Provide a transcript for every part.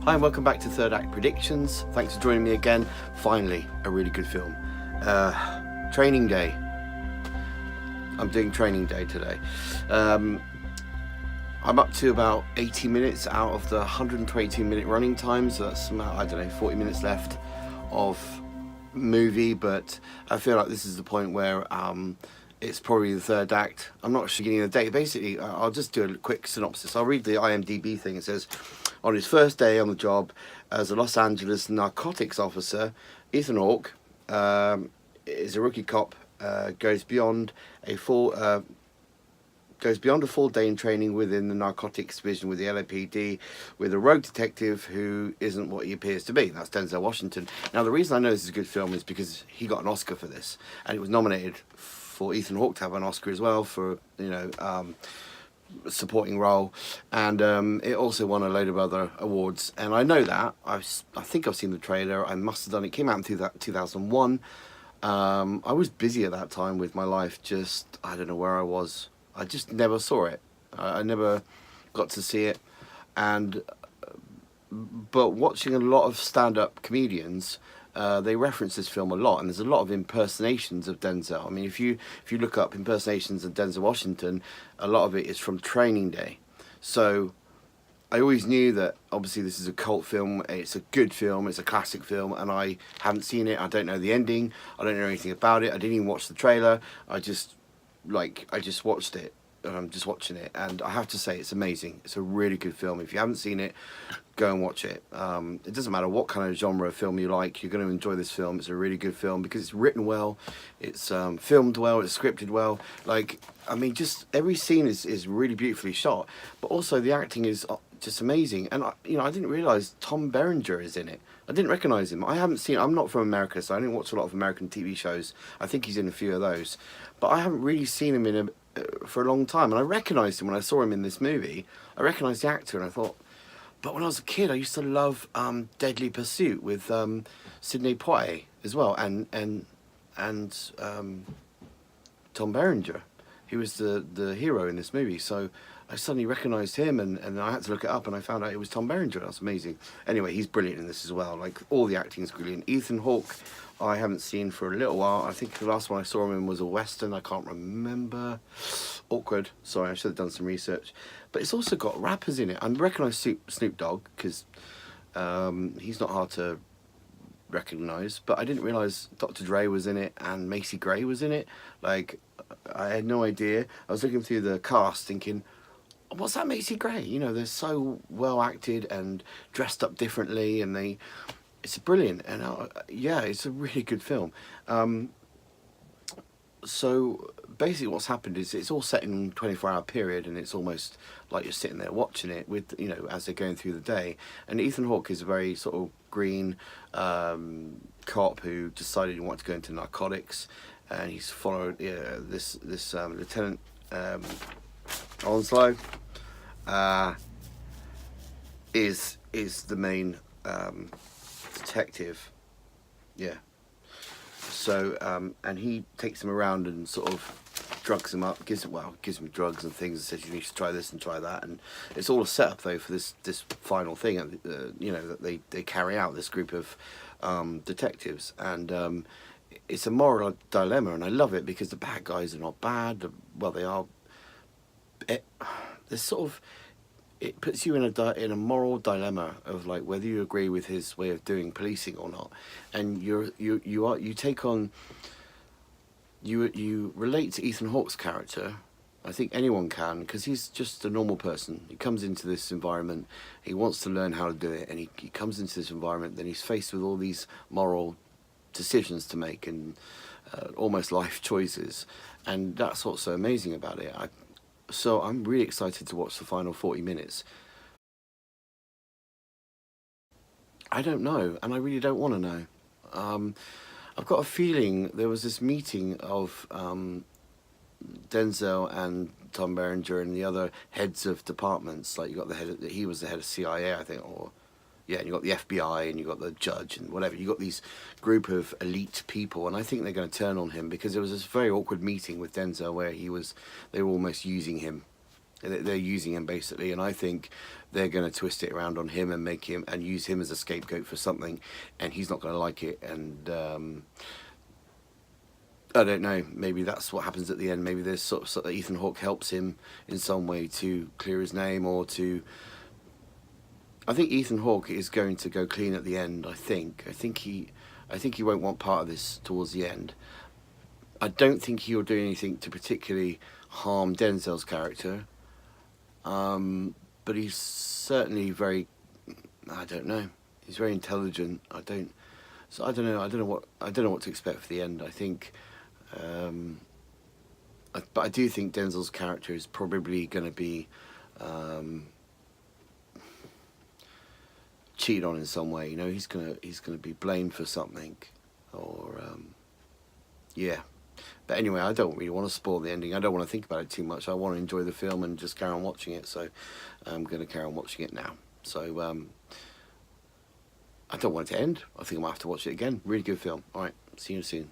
Hi and welcome back to Third Act Predictions. Thanks for joining me again. Finally, a really good film. Training Day. I'm doing Training Day today. I'm up to about 80 minutes out of the 122-minute running time, so that's about, 40 minutes left of movie, but I feel like this is the point where it's probably the third act. I'm not actually getting the date. Basically, I'll just do a quick synopsis. I'll read the IMDb thing. It says, on his first day on the job as a Los Angeles narcotics officer, Ethan Hawke is a rookie cop, goes beyond a full day in training within the narcotics division with the LAPD with a rogue detective who isn't what he appears to be. That's Denzel Washington. Now, the reason I know this is a good film is because he got an Oscar for this, and it was nominated for Ethan Hawke to have an Oscar as well for, supporting role, and it also won a load of other awards. And I know that. I think I've seen the trailer. I must have done it. It came out in 2001. I was busy at that time with my life. Just, I don't know where I was. I just never saw it. I never got to see it. But watching a lot of stand-up comedians, they reference this film a lot, and there's a lot of impersonations of Denzel. I mean, if you look up impersonations of Denzel Washington, a lot of it is from Training Day. So I always knew that obviously this is a cult film, it's a good film, it's a classic film, and I haven't seen it. I don't know the ending, I don't know anything about it, I didn't even watch the trailer. I just watched it. I'm just watching it, and I have to say it's amazing. It's a really good film. If you haven't seen it, go and watch it. It doesn't matter what kind of genre of film you like, you're going to enjoy this film. It's a really good film because it's written well, it's filmed well, it's scripted well. Just every scene is really beautifully shot, but also the acting is just amazing. And I didn't realise Tom Berenger is in it. I didn't recognise him. I'm not from America, so I didn't watch a lot of American TV shows. I think he's in a few of those, but I haven't really seen him for a long time, and I recognised him when I saw him in this movie. I recognised the actor, and I thought, but when I was a kid, I used to love Deadly Pursuit with Sidney Poitier as well, and Tom Berenger. He was the hero in this movie, so I suddenly recognised him, and I had to look it up, and I found out it was Tom Berenger. That's amazing. Anyway, he's brilliant in this as well. Like, all the acting is brilliant. Ethan Hawke, I haven't seen for a little while. I think the last one I saw him in was a Western. I can't remember. Awkward. Sorry, I should have done some research. But it's also got rappers in it. I recognise Snoop Dogg because he's not hard to recognise. But I didn't realise Dr. Dre was in it and Macy Gray was in it. Like, I had no idea. I was looking through the cast thinking, what's that Macy Gray? You know, they're so well acted and dressed up differently, and it's brilliant. And it's a really good film. So basically what's happened is it's all set in a 24-hour period, and it's almost like you're sitting there watching it with, as they're going through the day. And Ethan Hawke is a very sort of green cop who decided he wanted to go into narcotics, and he's followed this Lieutenant Onslow is the main detective. Yeah. So and he takes him around and sort of drugs him up, gives him drugs and things, and says you need to try this and try that, and it's all a setup though for this final thing, that they carry out, this group of detectives, and it's a moral dilemma, and I love it because the bad guys are not bad. They are. There's sort of, it puts you in a moral dilemma of like whether you agree with his way of doing policing or not, and you relate to Ethan Hawke's character. I think anyone can, because he's just a normal person. He comes into this environment, he wants to learn how to do it, and he comes into this environment, then he's faced with all these moral decisions to make and almost life choices, and that's what's so amazing about it. So I'm really excited to watch the final 40 minutes. I don't know, and I really don't want to know. I've got a feeling there was this meeting of Denzel and Tom Berenger and the other heads of departments. Like, you got he was the head of CIA, I think, and you got the FBI, and you got the judge and whatever. You got these group of elite people, and I think they're going to turn on him because there was this very awkward meeting with Denzel where they were almost using him They're using him basically, and I think they're going to twist it around on him and make him and use him as a scapegoat for something, and he's not going to like it. And I don't know. Maybe that's what happens at the end. Maybe there's sort of Ethan Hawke helps him in some way to clear his name, or to. I think Ethan Hawke is going to go clean at the end. I think he won't want part of this towards the end. I don't think he'll do anything to particularly harm Denzel's character. But he's certainly very. I don't know. He's very intelligent. I don't know. I don't know what to expect for the end. I think. But I do think Denzel's character is probably going to be cheated on in some way. You know, he's gonna be blamed for something, or yeah. But anyway, I don't really want to spoil the ending. I don't want to think about it too much. I want to enjoy the film and just carry on watching it. So I'm going to carry on watching it now. So I don't want it to end. I think I might have to watch it again. Really good film. All right, see you soon.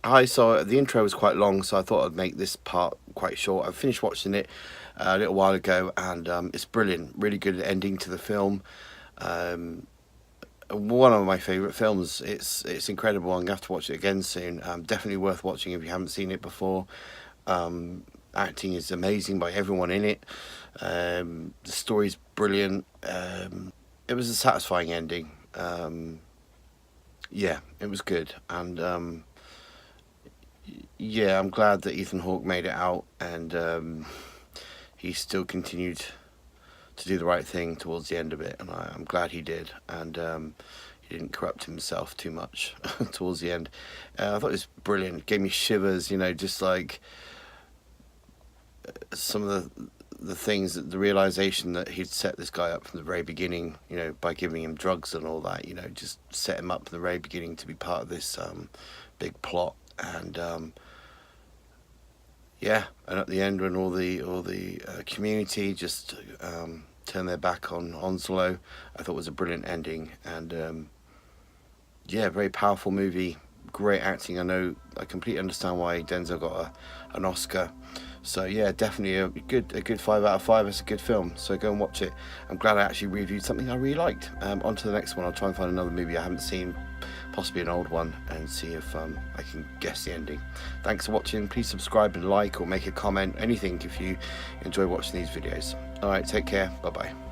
Hi, so the intro was quite long, so I thought I'd make this part quite short. I finished watching it a little while ago, and it's brilliant. Really good ending to the film. One of my favourite films. It's incredible. I'm going to have to watch it again soon. Definitely worth watching if you haven't seen it before. Acting is amazing by everyone in it. The story's brilliant. It was a satisfying ending. Yeah, it was good. And yeah, I'm glad that Ethan Hawke made it out, and he still continued to do the right thing towards the end of it, and I'm glad he did. And he didn't corrupt himself too much towards the end. I thought it was brilliant. It gave me shivers, you know, just like some of the things, that the realization that he'd set this guy up from the very beginning, you know, by giving him drugs and all that, you know, just set him up from the very beginning to be part of this big plot. And yeah, and at the end, when all the community just turned their back on Onslow, I thought it was a brilliant ending. And yeah, very powerful movie, great acting. I completely understand why Denzel got an Oscar. So yeah, definitely a good 5 out of 5. It's a good film, so go and watch it. I'm glad I actually reviewed something I really liked. On to the next one. I'll try and find another movie I haven't seen, possibly an old one, and see if I can guess the ending. Thanks for watching. Please subscribe and like, or make a comment, anything if you enjoy watching these videos. Alright, take care. Bye bye.